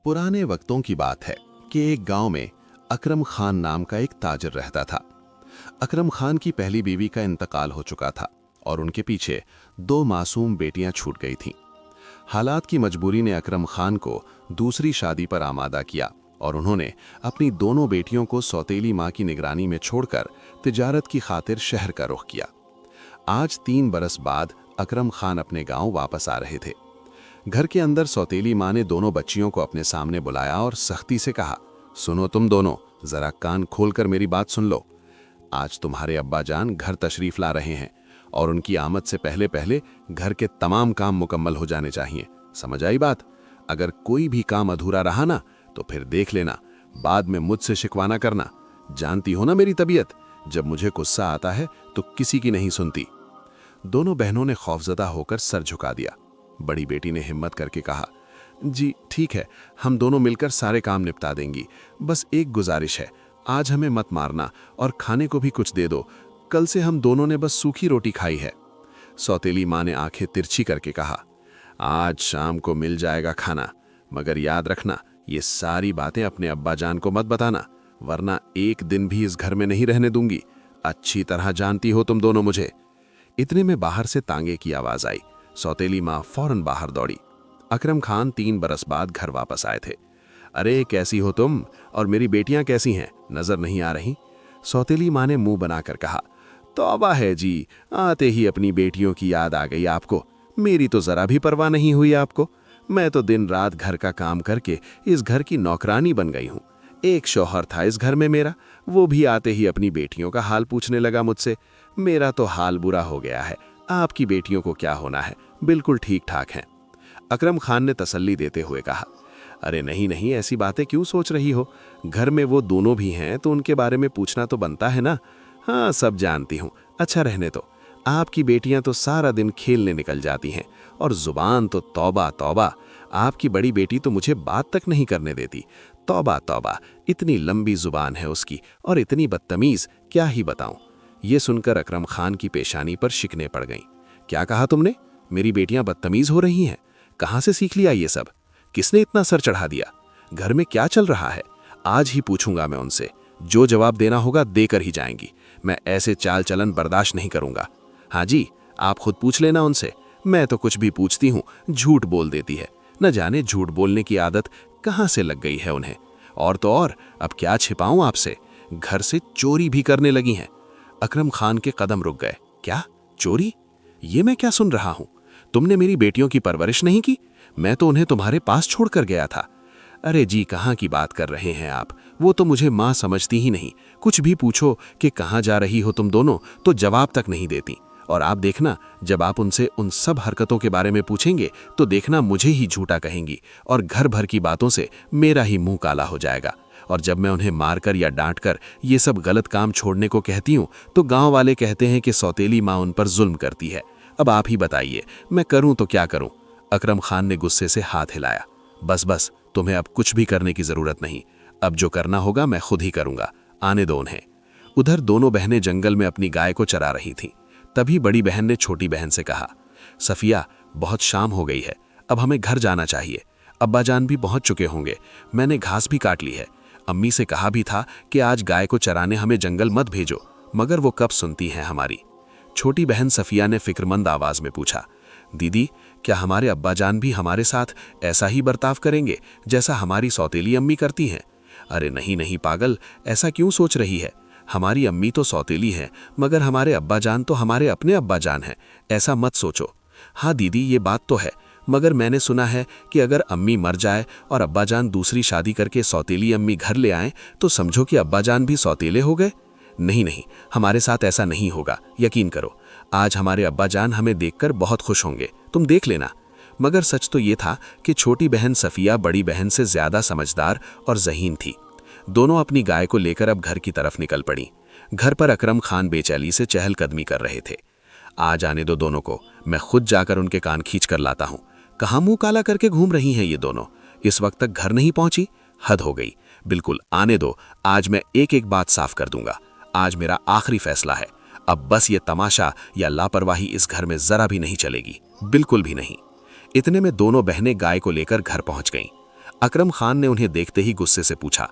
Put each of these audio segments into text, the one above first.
पुराने वक्तों की बात है कि एक गांव में अकरम खान नाम का एक ताजिर रहता था। अकरम खान की पहली बीवी का इंतकाल हो चुका था और उनके पीछे दो मासूम बेटियां छूट गई थीं। हालात की मजबूरी ने अकरम खान को दूसरी शादी पर आमादा किया और उन्होंने अपनी दोनों बेटियों को सौतेली मां की निगरानी में छोड़कर तिजारत की खातिर शहर का रुख किया। आज 3 बरस बाद अकरम खान अपने गांव वापस आ रहे थे। घर के अंदर सौतेली मां ने दोनों बच्चियों को अपने सामने बुलाया और सख्ती से कहा, सुनो तुम दोनों, जरा कान खोलकर मेरी बात सुन लो। आज तुम्हारे अब्बा जान घर तशरीफ ला रहे हैं और उनकी आमद से पहले पहले घर के तमाम काम मुकम्मल हो जाने चाहिए। समझ आई बात? अगर कोई भी काम अधूरा रहा ना तो फिर देख लेना, बाद में मुझसे शिकवा ना करना। जानती हो ना मेरी तबीयत, जब मुझे गुस्सा आता है तो किसी की नहीं सुनती। दोनों बहनों ने खौफजदा होकर सर झुका दिया। बड़ी बेटी ने हिम्मत करके कहा, जी ठीक है, हम दोनों मिलकर सारे काम निपटा देंगी। बस एक गुजारिश है, आज हमें मत मारना और खाने को भी कुछ दे दो। कल से हम दोनों ने बस सूखी रोटी खाई है। सौतेली मां ने आंखें तिरछी करके कहा, आज शाम को मिल जाएगा खाना, मगर याद रखना ये सारी बातें अपने अब्बा जान को मत बताना, वरना एक दिन भी इस घर में नहीं रहने दूंगी। अच्छी तरह जानती हो तुम दोनों मुझे। इतने में बाहर से तांगे की आवाज आई। सौतेली मां फौरन बाहर दौड़ी। अकरम खान 3 बरस बाद घर वापस आए थे। अरे कैसी हो तुम, और मेरी बेटियां कैसी हैं, नजर नहीं आ रही? सौतेली मां ने मुंह बनाकर कहा, तौबा है जी, आते ही अपनी बेटियों की याद आ गई आपको। मेरी तो जरा भी परवाह नहीं हुई आपको। मैं तो दिन रात घर का काम करके इस घर की नौकरानी बन गई हूं। एक शौहर था इस घर में मेरा, वो भी आते ही अपनी बेटियों का हाल पूछने लगा मुझसे। मेरा तो हाल बुरा हो गया है, आपकी बेटियों को क्या होना है, बिल्कुल ठीक ठाक हैं। अकरम खान ने तसल्ली देते हुए कहा, अरे नहीं नहीं, ऐसी बातें क्यों सोच रही हो? घर में वो दोनों भी हैं तो उनके बारे में पूछना तो बनता है ना। हाँ, सब जानती हूँ, अच्छा रहने दो। आपकी बेटियां तो सारा दिन खेलने निकल जाती हैं और जुबान तो तौबा तौबा। आपकी बड़ी बेटी तो मुझे बात तक नहीं करने देती। तौबा तौबा, इतनी लंबी जुबान है उसकी और इतनी बदतमीज, क्या ही बताऊं। ये सुनकर अकरम खान की पेशानी पर शिकने पड़ गईं। क्या कहा तुमने? मेरी बेटियां बदतमीज हो रही हैं? कहां से सीख लिया ये सब? किसने इतना सर चढ़ा दिया? घर में क्या चल रहा है? आज ही पूछूंगा मैं उनसे। जो जवाब देना होगा देकर ही जाएंगी। मैं ऐसे चाल चलन बर्दाश्त नहीं करूंगा। हाँ जी, आप खुद पूछ लेना उनसे। मैं तो कुछ भी पूछती हूँ झूठ बोल देती है। न जाने झूठ बोलने की आदत कहाँ से लग गई है उन्हें। और तो और, अब क्या छिपाऊं आपसे, घर से चोरी भी करने लगी हैं। अकरम खान के कदम रुक गए। क्या चोरी? ये मैं क्या सुन रहा हूं? तुमने मेरी बेटियों की परवरिश नहीं की? मैं तो उन्हें तुम्हारे पास छोड़कर गया था। अरे जी, कहाँ की बात कर रहे हैं आप? वो तो मुझे माँ समझती ही नहीं। कुछ भी पूछो कि कहाँ जा रही हो तुम दोनों, तो जवाब तक नहीं देती। और आप देखना, जब आप उनसे उन सब हरकतों के बारे में पूछेंगे तो देखना मुझे ही झूठा कहेंगी और घर भर की बातों से मेरा ही मुंह काला हो जाएगा। और जब मैं उन्हें मारकर या डांटकर ये सब गलत काम छोड़ने को कहती हूँ तो गांव वाले कहते हैं कि सौतेली माँ उन पर जुल्म करती है। अब आप ही बताइए, मैं करूं तो क्या करूं? अकरम खान ने गुस्से से हाथ हिलाया। बस बस, तुम्हें अब कुछ भी करने की जरूरत नहीं। अब जो करना होगा मैं खुद ही करूंगा। आने दो उन्हें। उधर दोनों बहनें जंगल में अपनी गाय को चरा रही थीं। तभी बड़ी बहन ने छोटी बहन से कहा, सफिया, बहुत शाम हो गई है, अब हमें घर जाना चाहिए। अब्बा जान भी पहुंच चुके होंगे। मैंने घास भी काट ली है। अम्मी से कहा भी था कि आज गाय को चराने हमें जंगल मत भेजो, मगर वो कब सुनती हैं हमारी। छोटी बहन सफिया ने फिक्रमंद आवाज में पूछा, दीदी, क्या हमारे अब्बा जान भी हमारे साथ ऐसा ही बर्ताव करेंगे जैसा हमारी सौतेली अम्मी करती हैं? अरे नहीं नहीं पागल, ऐसा क्यों सोच रही है? हमारी अम्मी तो सौतेली हैं, मगर हमारे अब्बा जान तो हमारे अपने अब्बा जान हैं। ऐसा मत सोचो। हाँ दीदी, ये बात तो है, मगर मैंने सुना है कि अगर अम्मी मर जाए और अब्बा जान दूसरी शादी करके सौतेली अम्मी घर ले आए तो समझो कि अब्बा जान भी सौतेले हो गए। नहीं नहीं, हमारे साथ ऐसा नहीं होगा, यकीन करो। आज हमारे अब्बा जान हमें देखकर बहुत खुश होंगे, तुम देख लेना। मगर सच तो ये था कि छोटी बहन सफिया बड़ी बहन से ज्यादा समझदार और ज़हीन थी। दोनों अपनी गाय को लेकर अब घर की तरफ निकल पड़ी। घर पर अकरम खान बेचैनी से चहलकदमी कर रहे थे। आ जाने दो दोनों को, मैं खुद जाकर उनके कान खींच कर लाता हूँ। कहाँ मुंह काला करके घूम रही हैं ये दोनों? इस वक्त तक घर नहीं पहुंची? हद हो गई। बिल्कुल आने दो, आज मैं एक एक बात साफ कर दूंगा। आज मेरा आखिरी फैसला है। अब बस ये तमाशा या लापरवाही इस घर में जरा भी नहीं चलेगी, बिल्कुल भी नहीं। इतने में दोनों बहनें गाय को लेकर घर पहुंच गईं। अकरम खान ने उन्हें देखते ही गुस्से से पूछा,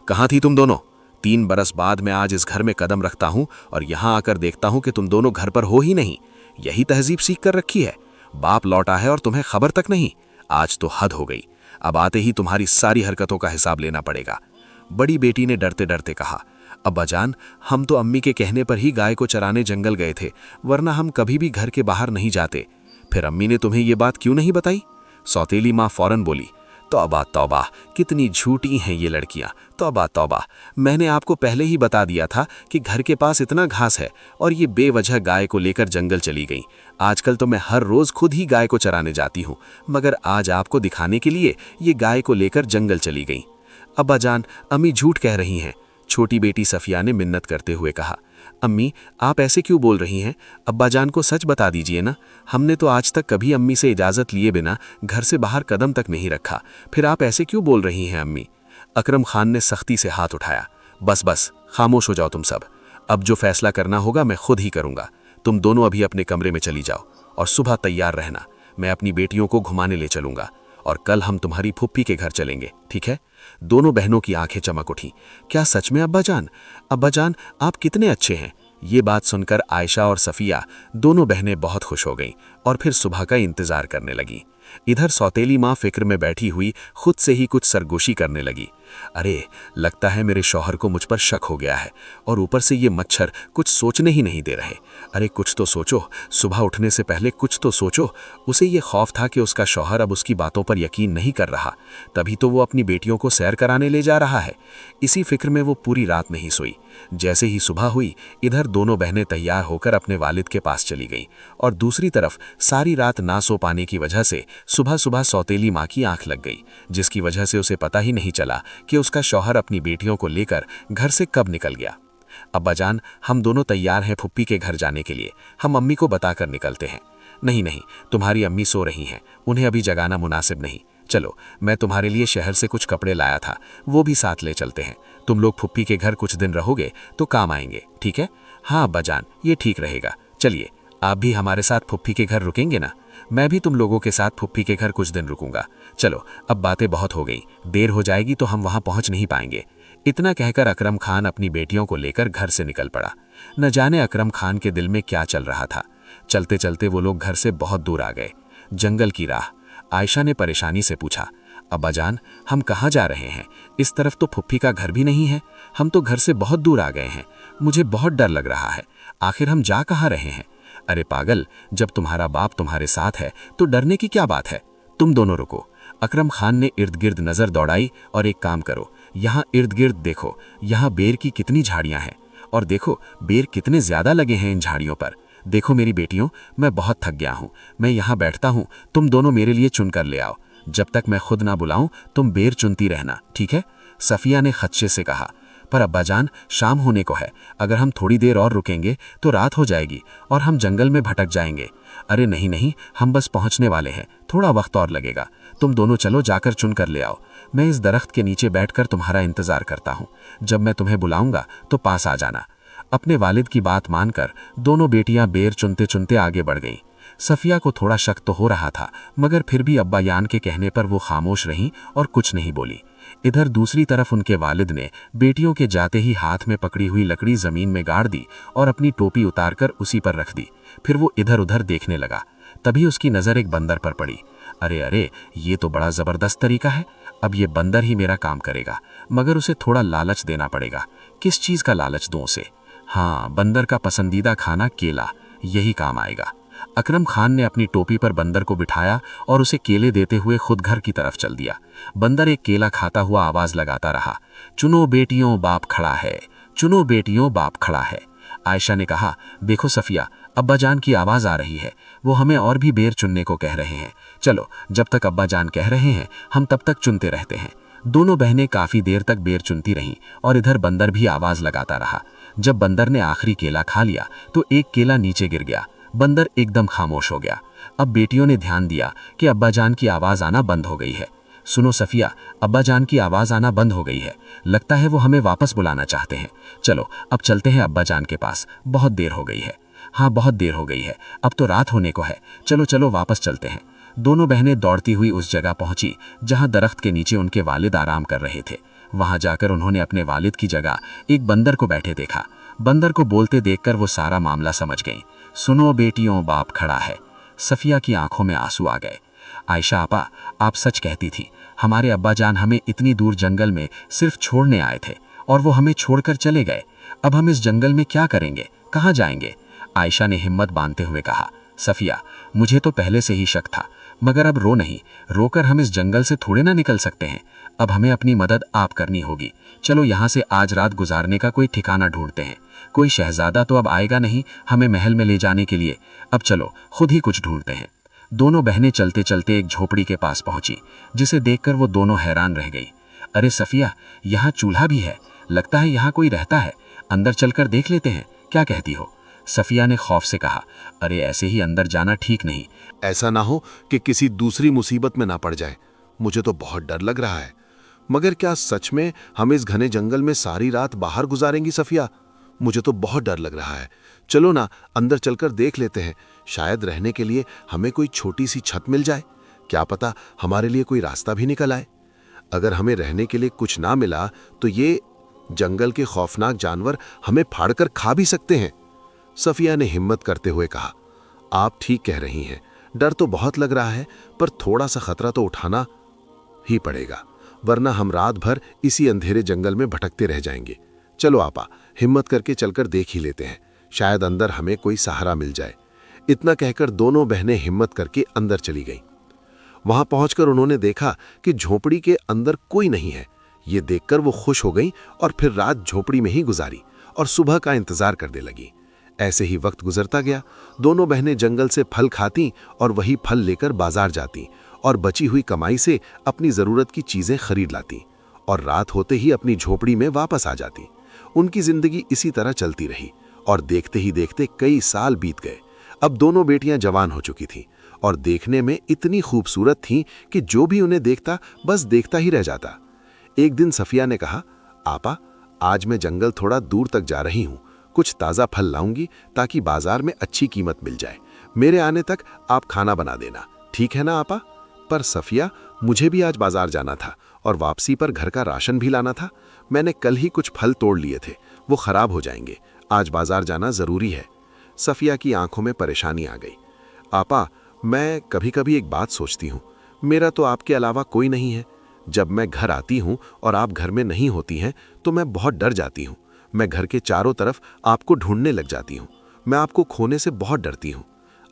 कहाँ थी तुम दोनों? 3 बरस बाद मैं आज इस घर में कदम रखता हूं और यहां आकर देखता हूं कि तुम दोनों घर पर हो ही नहीं। यही तहजीब सीख कर रखी है? बाप लौटा है और तुम्हें खबर तक नहीं। आज तो हद हो गई। अब आते ही तुम्हारी सारी हरकतों का हिसाब लेना पड़ेगा। बड़ी बेटी ने डरते डरते कहा, अब्बाजान, हम तो अम्मी के कहने पर ही गाय को चराने जंगल गए थे, वरना हम कभी भी घर के बाहर नहीं जाते। फिर अम्मी ने तुम्हें ये बात क्यों नहीं बताई? सौतेली माँ फौरन बोली, तौबा तौबा, कितनी झूठी हैं ये लड़कियां। तौबा तौबा, मैंने आपको पहले ही बता दिया था कि घर के पास इतना घास है और ये बेवजह गाय को लेकर जंगल चली गई। आजकल तो मैं हर रोज खुद ही गाय को चराने जाती हूँ, मगर आज आपको दिखाने के लिए ये गाय को लेकर जंगल चली गई। अब्बाजान, अम्मी झूठ कह रही हैं, छोटी बेटी सफिया ने मिन्नत करते हुए कहा। अम्मी, आप ऐसे क्यों बोल रही हैं? अब्बाजान को सच बता दीजिए ना। हमने तो आज तक कभी अम्मी से इजाज़त लिए बिना घर से बाहर कदम तक नहीं रखा, फिर आप ऐसे क्यों बोल रही हैं अम्मी? अकरम खान ने सख्ती से हाथ उठाया। बस बस, खामोश हो जाओ तुम सब। अब जो फैसला करना होगा मैं खुद ही करूँगा। तुम दोनों अभी अपने कमरे में चली जाओ और सुबह तैयार रहना। मैं अपनी बेटियों को घुमाने ले चलूँगा और कल हम तुम्हारी फुप्पी के घर चलेंगे, ठीक है? दोनों बहनों की आंखें चमक उठी। क्या सच में अब्बाजान? अब्बाजान, आप कितने अच्छे हैं। ये बात सुनकर आयशा और सफिया दोनों बहनें बहुत खुश हो गईं और फिर सुबह का इंतजार करने लगी। इधर सौतेली माँ फिक्र में बैठी हुई खुद से ही कुछ सरगोशी करने लगी। अरे, लगता है मेरे शौहर को मुझ पर शक हो गया है और ऊपर से ये मच्छर कुछ सोचने ही नहीं दे रहे। अरे कुछ तो सोचो, सुबह उठने से पहले कुछ तो सोचो। उसे ये खौफ था कि उसका शौहर अब उसकी बातों पर यकीन नहीं कर रहा, तभी तो वो अपनी बेटियों को सैर कराने ले जा रहा है। इसी फिक्र में वो पूरी रात नहीं सोई। जैसे ही सुबह हुई, इधर दोनों बहनें तैयार होकर अपने वालिद के पास चली गईं और दूसरी तरफ सारी रात ना सो पाने की वजह से सुबह सुबह सौतेली माँ की आंख लग गई, जिसकी वजह से उसे पता ही नहीं चला कि उसका शौहर अपनी बेटियों को लेकर घर से कब निकल गया। अब्बाजान, हम दोनों तैयार हैं फुप्पी के घर जाने के लिए। हम अम्मी को बताकर निकलते हैं। नहीं नहीं, तुम्हारी अम्मी सो रही हैं, उन्हें अभी जगाना मुनासिब नहीं। चलो, मैं तुम्हारे लिए शहर से कुछ कपड़े लाया था, वो भी साथ ले चलते हैं। तुम लोग फुप्पी के घर कुछ दिन रहोगे तो काम आएंगे, ठीक है? हाँ अब्बाजान, ये ठीक रहेगा। चलिए, आप भी हमारे साथ फुप्पी के घर रुकेंगे ना? मैं भी तुम लोगों के साथ फुप्पी के घर कुछ दिन रुकूंगा। चलो, अब बातें बहुत हो गई, देर हो जाएगी तो हम वहां पहुंच नहीं पाएंगे। इतना कहकर अकरम खान अपनी बेटियों को लेकर घर से निकल पड़ा। न जाने अकरम खान के दिल में क्या चल रहा था। चलते चलते वो लोग घर से बहुत दूर आ गए। जंगल की राह। आयशा ने परेशानी से पूछा, अब्बाजान, हम कहाँ जा रहे हैं? इस तरफ तो फुप्पी का घर भी नहीं है। हम तो घर से बहुत दूर आ गए हैं। मुझे बहुत डर लग रहा है। आखिर हम जा कहाँ रहे हैं? अरे पागल, जब तुम्हारा बाप तुम्हारे साथ है तो डरने की क्या बात है? तुम दोनों रुको। अकरम खान ने इर्द गिर्द नजर दौड़ाई और एक काम करो, यहाँ इर्द गिर्द देखो, यहाँ बेर की कितनी झाड़ियां हैं और देखो बेर कितने ज्यादा लगे हैं इन झाड़ियों पर। देखो मेरी बेटियों, मैं बहुत थक गया हूँ, मैं यहाँ बैठता हूँ, तुम दोनों मेरे लिए चुनकर ले आओ। जब तक मैं खुद ना बुलाऊं तुम बेर चुनती रहना, ठीक है? सफिया ने खदशे से कहा। पर अब्बाजान, शाम होने को है, अगर हम थोड़ी देर और रुकेंगे तो रात हो जाएगी और हम जंगल में भटक जाएंगे। अरे नहीं नहीं, हम बस पहुंचने वाले हैं, थोड़ा वक्त और लगेगा। तुम दोनों चलो, जाकर चुन कर ले आओ। मैं इस दरख्त के नीचे बैठकर तुम्हारा इंतजार करता हूँ। जब मैं तुम्हें बुलाऊंगा तो पास आ जाना। अपने वालिद की बात मानकर दोनों बेटियां बेर चुनते चुनते आगे बढ़ गईं। सफिया को थोड़ा शक तो हो रहा था, मगर फिर भी अब्बायान के कहने पर वो खामोश रहीं और कुछ नहीं बोली। इधर दूसरी तरफ उनके वालिद ने बेटियों के जाते ही हाथ में पकड़ी हुई लकड़ी जमीन में गाड़ दी और अपनी टोपी उतारकर उसी पर रख दी। फिर वो इधर उधर देखने लगा। तभी उसकी नजर एक बंदर पर पड़ी। अरे अरे, ये तो बड़ा जबरदस्त तरीका है। अब ये बंदर ही मेरा काम करेगा, मगर उसे थोड़ा लालच देना पड़ेगा। किस चीज का लालच दूं उसे? हाँ, बंदर का पसंदीदा खाना केला, यही काम आएगा। अकरम खान ने अपनी टोपी पर बंदर को बिठाया और उसे केले देते हुए खुद घर की तरफ चल दिया। बंदर एक केला खाता हुआ आवाज लगाता रहा, चुनो बेटियों बाप खड़ा है, चुनो बेटियों बाप खड़ा है। आयशा ने कहा, देखो सफिया, अब्बाजान की आवाज आ रही है, वो हमें और भी बेर चुनने को कह रहे हैं। चलो, जब तक अब्बाजान कह रहे हैं हम तब तक चुनते रहते हैं। दोनों बहनें काफी देर तक बेर चुनती रहीं और इधर बंदर भी आवाज लगाता रहा। जब बंदर ने आखिरी केला खा लिया तो एक केला नीचे गिर गया। बंदर एकदम खामोश हो गया। अब बेटियों ने ध्यान दिया कि अब्बाजान की आवाज आना बंद हो गई है। सुनो सफिया, अब्बाजान की आवाज आना बंद हो गई है, लगता है वो हमें वापस बुलाना चाहते हैं। चलो, अब चलते हैं अब्बाजान के पास, बहुत देर हो गई है। हाँ, बहुत देर हो गई है, अब तो रात होने को है। चलो चलो, वापस चलते हैं। दोनों बहनें दौड़ती हुई उस जगह पहुंची जहां दरख्त के नीचे उनके वालिद आराम कर रहे थे। वहां जाकर उन्होंने अपने वालिद की जगह एक बंदर को बैठे देखा। बंदर को बोलते देखकर वो सारा मामला समझ गईं। सुनो बेटियों, बाप खड़ा है। सफिया की आंखों में आंसू आ गए। आयशा आपा, आप सच कहती थी। हमारे अब्बा जान हमें इतनी दूर जंगल में सिर्फ छोड़ने आए थे और वो हमें छोड़कर चले गए। अब हम इस जंगल में क्या करेंगे, कहाँ जाएंगे? आयशा ने हिम्मत बांधते हुए कहा। सफिया, मुझे तो पहले से ही शक था, मगर अब रो नहीं। रोकर हम इस जंगल से थोड़े ना निकल सकते हैं। अब हमें अपनी मदद आप करनी होगी। चलो यहाँ से आज रात गुजारने का कोई ठिकाना ढूंढते हैं। कोई शहजादा तो अब आएगा नहीं हमें महल में ले जाने के लिए। अब चलो खुद ही कुछ ढूंढते हैं। दोनों बहनें चलते चलते एक झोपड़ी के पास पहुंची, जिसे देखकर वो दोनों हैरान रह गई। अरे सफिया, यहाँ चूल्हा भी है। लगता है यहाँ कोई रहता है। अंदर चलकर देख लेते हैं, क्या कहती हो? सफिया ने खौफ से कहा। अरे ऐसे ही अंदर जाना ठीक नहीं। ऐसा ना हो कि किसी दूसरी मुसीबत में ना पड़ जाए। मुझे तो बहुत डर लग रहा है। मगर क्या सच में हम इस घने जंगल में सारी रात बाहर गुजारेंगी सफिया? मुझे तो बहुत डर लग रहा है। चलो ना, अंदर चलकर देख लेते हैं। शायद रहने के लिए हमें कोई छोटी सी छत मिल जाए। क्या पता हमारे लिए कोई रास्ता भी निकल आए। अगर हमें रहने के लिए कुछ ना मिला तो ये जंगल के खौफनाक जानवर हमें फाड़कर खा भी सकते हैं। सफिया ने हिम्मत करते हुए कहा। आप ठीक कह रही हैं। डर तो बहुत लग रहा है, पर थोड़ा सा खतरा तो उठाना ही पड़ेगा, वरना हम रात भर इसी अंधेरे जंगल में भटकते रह जाएंगे। चलो आपा, हिम्मत करके चलकर देख ही लेते हैं। शायद अंदर हमें कोई सहारा मिल जाए। इतना कहकर दोनों बहनें हिम्मत करके अंदर चली गईं। वहां पहुंचकर उन्होंने देखा कि झोपड़ी के अंदर कोई नहीं है। ये देखकर वो खुश हो गईं और फिर रात झोपड़ी में ही गुजारी और सुबह का इंतजार करने लगी। ऐसे ही वक्त गुजरता गया। दोनों बहनें जंगल से फल खाती और वही फल लेकर बाजार जाती और बची हुई कमाई से अपनी जरूरत की चीजें खरीद लाती और रात होते ही अपनी झोपड़ी में वापस आ जाती। उनकी जिंदगी इसी तरह चलती रही और देखते ही देखते कई साल बीत गए। अब दोनों बेटियां जवान हो चुकी थीं और देखने में इतनी खूबसूरत थीं कि जो भी उन्हें देखता बस देखता ही रह जाता। एक दिन सफिया ने कहा, आपा, आज मैं जंगल थोड़ा दूर तक जा रही हूँ। कुछ ताज़ा फल लाऊंगी ताकि बाजार में अच्छी कीमत मिल जाए। मेरे आने तक आप खाना बना देना, ठीक है ना आपा? पर सफिया, मुझे भी आज बाजार जाना था और वापसी पर घर का राशन भी लाना था। मैंने कल ही कुछ फल तोड़ लिए थे, वो खराब हो जाएंगे। आज बाजार जाना जरूरी है। सफिया की आंखों में परेशानी आ गई। आपा, मैं कभी कभी एक बात सोचती हूँ। मेरा तो आपके अलावा कोई नहीं है। जब मैं घर आती हूँ और आप घर में नहीं होती हैं तो मैं बहुत डर जाती हूँ। मैं घर के चारों तरफ आपको ढूंढने लग जाती हूँ। मैं आपको खोने से बहुत डरती हूँ।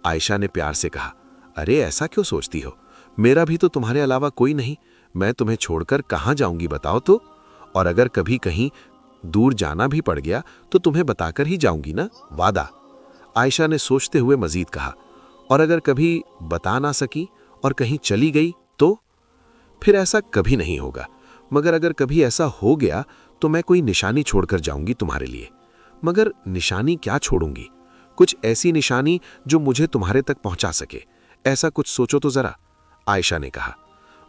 आयशा ने प्यार से कहा। अरे ऐसा क्यों सोचती हो? मेरा भी तो तुम्हारे अलावा कोई नहीं। मैं तुम्हें छोड़कर कहाँ जाऊंगी बताओ तो? और अगर कभी कहीं दूर जाना भी पड़ गया तो तुम्हें बताकर ही जाऊंगी ना, वादा। आयशा ने सोचते हुए मजीद कहा। और अगर कभी बता ना सकी और कहीं चली गई तो? फिर ऐसा कभी नहीं होगा। मगर अगर कभी ऐसा हो गया तो मैं कोई निशानी छोड़कर जाऊंगी तुम्हारे लिए। मगर निशानी क्या छोड़ूंगी? कुछ ऐसी निशानी जो मुझे तुम्हारे तक पहुंचा सके। ऐसा कुछ सोचो तो जरा, आयशा ने कहा।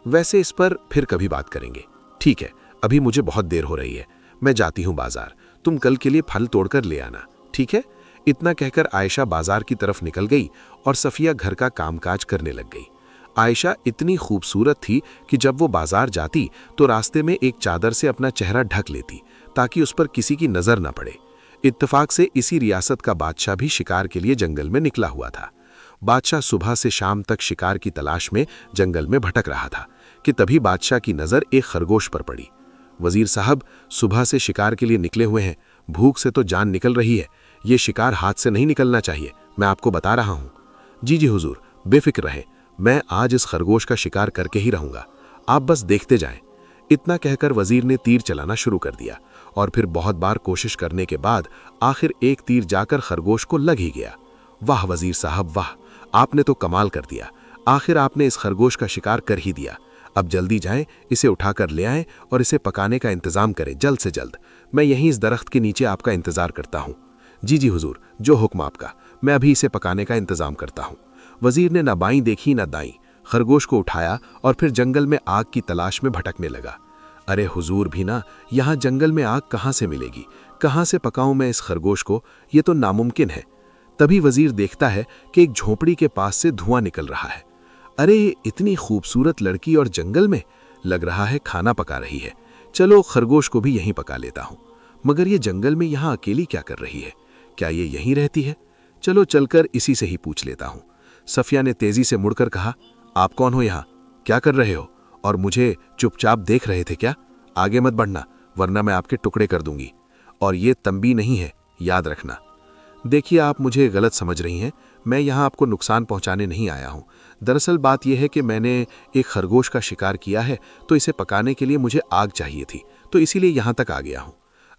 वैसे इस पर फिर कभी बात करेंगे। ठीक है, अभी मुझे बहुत देर हो रही है। मैं जाती हूं बाजार। तुम कल के लिए फल तोड़कर ले आना, ठीक है? इतना कहकर आयशा बाजार की तरफ निकल गई और सफिया घर का कामकाज करने लग गई। आयशा इतनी खूबसूरत थी कि जब वो बाजार जाती तो रास्ते में एक चादर से अपना चेहरा ढक लेती ताकि उस पर किसी की नजर न पड़े। इत्तेफाक से इसी रियासत का बादशाह भी शिकार के लिए जंगल में निकला हुआ था। बादशाह सुबह से शाम तक शिकार की तलाश में जंगल में भटक रहा था कि तभी बादशाह की नजर एक खरगोश पर पड़ी। वजीर साहब, सुबह से शिकार के लिए निकले हुए हैं। भूख से तो जान निकल रही है। ये शिकार हाथ से नहीं निकलना चाहिए, मैं आपको बता रहा हूँ। जी जी हुजूर, बेफिक्र रहें। मैं आज इस खरगोश का शिकार करके ही रहूंगा। आप बस देखते जाएं। इतना कहकर वजीर ने तीर चलाना शुरू कर दिया और फिर बहुत बार कोशिश करने के बाद आखिर एक तीर जाकर खरगोश को लग ही गया। वाह वजीर साहब वाह, आपने तो कमाल कर दिया। आखिर आपने इस खरगोश का शिकार कर ही दिया। अब जल्दी जाएं, इसे उठाकर ले आएं और इसे पकाने का इंतजाम करें जल्द से जल्द। मैं यहीं इस दरख्त के नीचे आपका इंतजार करता हूँ। जी जी हुजूर, जो हुक्म आपका। मैं अभी इसे पकाने का इंतजाम करता हूँ। वजीर ने न बाईं देखी न दाईं, खरगोश को उठाया और फिर जंगल में आग की तलाश में भटकने लगा। अरे हुजूर भी ना, यहाँ जंगल में आग कहाँ से मिलेगी? कहाँ से पकाऊं मैं इस खरगोश को? ये तो नामुमकिन है। तभी वजीर देखता है कि एक झोपड़ी के पास से धुआं निकल रहा है। अरे इतनी खूबसूरत लड़की और जंगल में, लग रहा है खाना पका रही है। चलो खरगोश को भी यहीं पका लेता हूँ। मगर ये जंगल में यहाँ अकेली क्या कर रही है? क्या ये यहीं रहती है? चलो चलकर इसी से ही पूछ लेता हूँ। सफिया ने तेजी से मुड़कर कहा, आप कौन हो यहाँ? क्या कर रहे हो? और मुझे चुपचाप देख रहे थे क्या? आगे मत बढ़ना, वरना मैं आपके टुकड़े कर दूंगी। और ये तंबी नहीं है, याद रखना। देखिए, आप मुझे गलत समझ रही हैं। मैं यहाँ आपको नुकसान पहुँचाने नहीं आया हूँ। दरअसल बात यह है कि मैंने एक खरगोश का शिकार किया है, तो इसे पकाने के लिए मुझे आग चाहिए थी, तो इसीलिए यहाँ तक आ गया हूँ।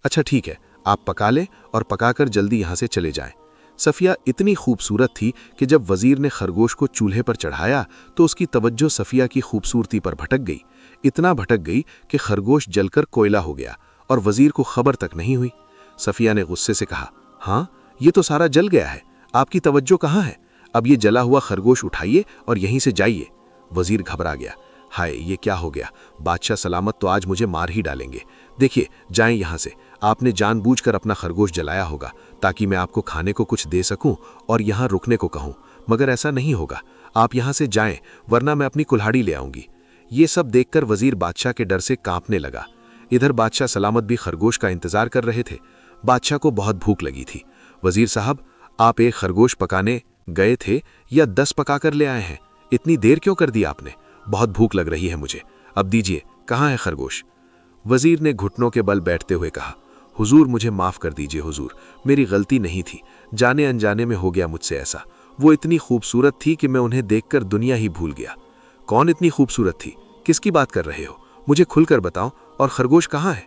अच्छा ठीक है, आप पका लें और पकाकर जल्दी यहाँ से चले जाएं। सफिया इतनी खूबसूरत थी कि जब वजीर ने खरगोश को चूल्हे पर चढ़ाया तो उसकी तवज्जो सफिया की खूबसूरती पर भटक गई। इतना भटक गई कि खरगोश जलकर कोयला हो गया और वजीर को खबर तक नहीं हुई। सफिया ने गुस्से से कहा, हाँ, ये तो सारा जल गया है, आपकी तवज्जो कहाँ है? अब ये जला हुआ खरगोश उठाइए और यहीं से जाइए। वजीर घबरा गया। हाय, ये क्या हो गया? बादशाह सलामत तो आज मुझे मार ही डालेंगे। देखिए, जाएं यहाँ से। आपने जानबूझकर अपना खरगोश जलाया होगा ताकि मैं आपको खाने को कुछ दे सकूं और यहाँ रुकने को कहूं, मगर ऐसा नहीं होगा। आप यहाँ से जाएं, वरना मैं अपनी कुल्हाड़ी ले आऊंगी। ये सब देखकर वजीर बादशाह के डर से कांपने लगा। इधर बादशाह सलामत भी खरगोश का इंतजार कर रहे थे। बादशाह को बहुत भूख लगी थी। वजीर साहब, आप एक खरगोश पकाने गए थे या 10 पकाकर ले आए हैं? इतनी देर क्यों कर दी आपने? बहुत भूख लग रही है मुझे, अब दीजिए, कहाँ है खरगोश? वजीर ने घुटनों के बल बैठते हुए कहा, हुजूर मुझे माफ कर दीजिए हुजूर, मेरी गलती नहीं थी, जाने अनजाने में हो गया मुझसे ऐसा। वो इतनी खूबसूरत थी कि मैं उन्हें देखकर दुनिया ही भूल गया। कौन इतनी खूबसूरत थी? किसकी बात कर रहे हो? मुझे खुलकर बताओ। और खरगोश कहाँ है?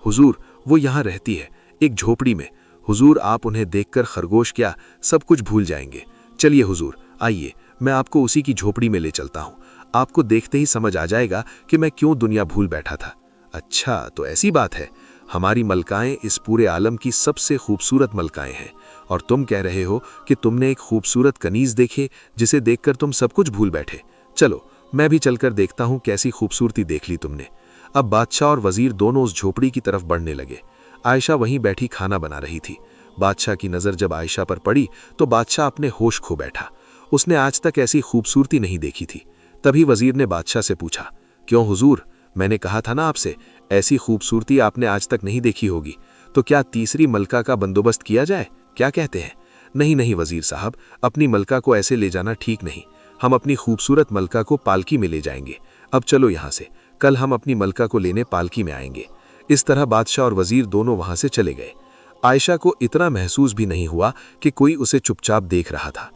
हुजूर, वो यहाँ रहती है, एक झोपड़ी में। हुजूर, आप उन्हें देखकर खरगोश क्या, सब कुछ भूल जाएंगे। चलिए हुजूर, आइए, मैं आपको उसी की झोपड़ी में ले चलता हूँ। आपको देखते ही समझ आ जाएगा कि मैं क्यों दुनिया भूल बैठा था। अच्छा, तो ऐसी बात है। हमारी मलकाएं इस पूरे आलम की सबसे खूबसूरत मलकाएं हैं, और तुम कह रहे हो कि तुमने एक खूबसूरत कनीज देखे जिसे देखकर तुम सब कुछ भूल बैठे। चलो, मैं भी चलकर देखता हूँ कैसी खूबसूरती देख ली तुमने। अब बादशाह और वजीर दोनों उस झोपड़ी की तरफ बढ़ने लगे। आयशा वहीं बैठी खाना बना रही थी। बादशाह की नज़र जब आयशा पर पड़ी तो बादशाह अपने होश खो बैठा। उसने आज तक ऐसी खूबसूरती नहीं देखी थी। तभी वजीर ने बादशाह से पूछा, क्यों हुजूर, मैंने कहा था ना आपसे, ऐसी खूबसूरती आपने आज तक नहीं देखी होगी। तो क्या तीसरी मलका का बंदोबस्त किया जाए? क्या कहते हैं? नहीं नहीं वजीर साहब, अपनी मलका को ऐसे ले जाना ठीक नहीं। हम अपनी खूबसूरत मलका को पालकी में ले जाएंगे। अब चलो यहाँ से, कल हम अपनी मलका को लेने पालकी में आएंगे। इस तरह बादशाह और वजीर दोनों वहां से चले गए। आयशा को इतना महसूस भी नहीं हुआ कि कोई उसे चुपचाप देख रहा था।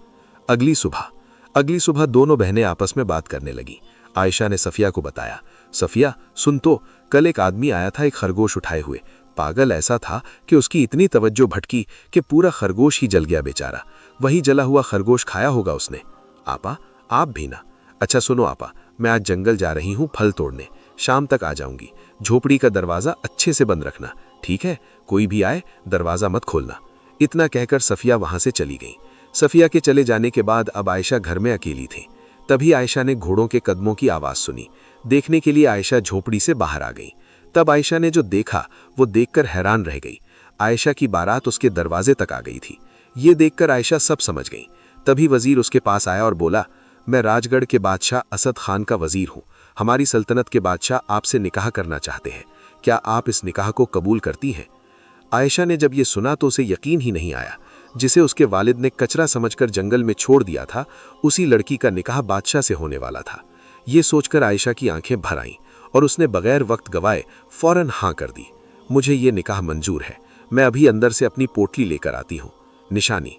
अगली सुबह दोनों बहनें आपस में बात करने लगी। आयशा ने सफिया को बताया, सफिया सुन तो, कल एक आदमी आया था एक खरगोश उठाए हुए। पागल ऐसा था कि उसकी इतनी तवज्जो भटकी कि पूरा खरगोश ही जल गया बेचारा। वही जला हुआ खरगोश खाया होगा उसने। आपा, आप भी ना? अच्छा सुनो आपा, मैं आज जंगल जा रही हूँ फल तोड़ने, शाम तक आ जाऊंगी। झोपड़ी का दरवाजा अच्छे से बंद रखना, ठीक है? कोई भी आए दरवाजा मत खोलना। इतना कहकर सफिया वहां से चली गई। सफिया के चले जाने के बाद अब आयशा घर में अकेली थी। तभी आयशा ने घोड़ों के कदमों की आवाज सुनी। देखने के लिए आयशा झोपड़ी से बाहर आ गई। तब आयशा ने जो देखा वो देखकर हैरान रह गई। आयशा की बारात उसके दरवाजे तक आ गई थी। ये देखकर आयशा सब समझ गई। तभी वजीर उसके पास आया और बोला, मैं राजगढ़ के बादशाह असद खान का वजीर हूँ। हमारी सल्तनत के बादशाह आपसे निकाह करना चाहते हैं। क्या आप इस निकाह को कबूल करती हैं? आयशा ने जब ये सुना तो उसे यकीन ही नहीं आया। जिसे उसके वालिद ने कचरा समझकर जंगल में छोड़ दिया था, उसी लड़की का निकाह बादशाह से होने वाला था। ये सोचकर आयशा की आंखें भर आईं और उसने बगैर वक्त गवाए फौरन हाँ कर दी। मुझे ये निकाह मंजूर है। मैं अभी अंदर से अपनी पोटली लेकर आती हूँ। निशानी।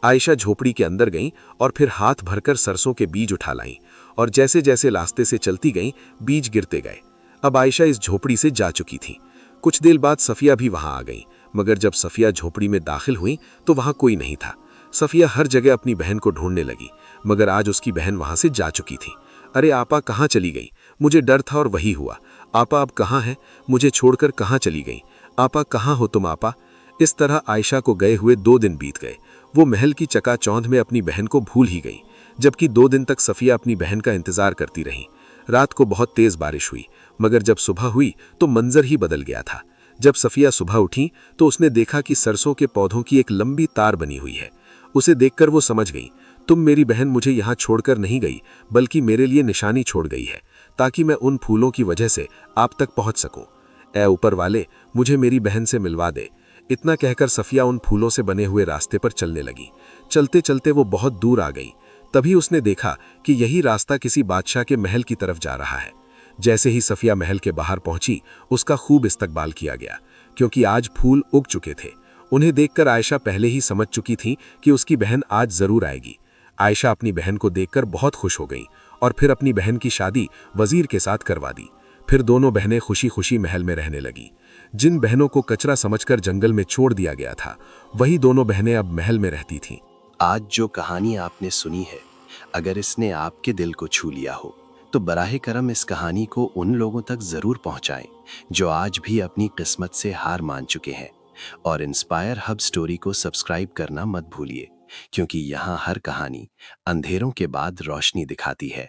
आयशा झोपड़ी के अंदर गईं और फिर हाथ भरकर सरसों के बीज उठा लाईं, और जैसे जैसे रास्ते से चलती गईं बीज गिरते गए। अब आयशा इस झोपड़ी से जा चुकी थी। कुछ देर बाद सफिया भी वहां आ गई, मगर जब सफिया झोपड़ी में दाखिल हुई तो वहां कोई नहीं था। सफिया हर जगह अपनी बहन को ढूंढने लगी, मगर आज उसकी बहन वहां से जा चुकी थी। अरे आपा, कहाँ चली गई? मुझे डर था और वही हुआ। आपा अब कहाँ है? मुझे छोड़कर कहाँ चली गई? आपा, कहाँ हो तुम आपा? इस तरह आयशा को गए हुए 2 दिन बीत गए। वो महल की चकाचौंध में अपनी बहन को भूल ही गई, जबकि 2 दिन तक सफिया अपनी बहन का इंतजार करती रही। रात को बहुत तेज बारिश हुई, मगर जब सुबह हुई तो मंजर ही बदल गया था। जब सफिया सुबह उठी तो उसने देखा कि सरसों के पौधों की एक लंबी तार बनी हुई है। उसे देखकर वो समझ गई। तुम मेरी बहन मुझे यहाँ छोड़कर नहीं गई, बल्कि मेरे लिए निशानी छोड़ गई है, ताकि मैं उन फूलों की वजह से आप तक पहुँच सकूं। ऐ ऊपर वाले, मुझे मेरी बहन से मिलवा दे। इतना कहकर सफिया उन फूलों से बने हुए रास्ते पर चलने लगी। चलते चलते वो बहुत दूर आ गई। तभी उसने देखा कि यही रास्ता किसी बादशाह के महल की तरफ जा रहा है। जैसे ही सफिया महल के बाहर पहुंची, उसका खूब इस्तकबाल किया गया, क्योंकि आज फूल उग चुके थे। उन्हें देखकर आयशा पहले ही समझ चुकी थी कि उसकी बहन आज जरूर आएगी। आयशा अपनी बहन को देखकर बहुत खुश हो गई और फिर अपनी बहन की शादी वजीर के साथ करवा दी। फिर दोनों बहनें खुशी खुशी महल में रहने लगी। जिन बहनों को कचरा समझकर जंगल में छोड़ दिया गया था, वही दोनों बहनें अब महल में रहती थीं। आज जो कहानी आपने सुनी है, अगर इसने आपके दिल को छू लिया हो तो बराहे करम इस कहानी को उन लोगों तक जरूर पहुंचाएं जो आज भी अपनी किस्मत से हार मान चुके हैं। और इंस्पायर हब स्टोरी को सब्सक्राइब करना मत भूलिए, क्योंकि यहाँ हर कहानी अंधेरों के बाद रोशनी दिखाती है।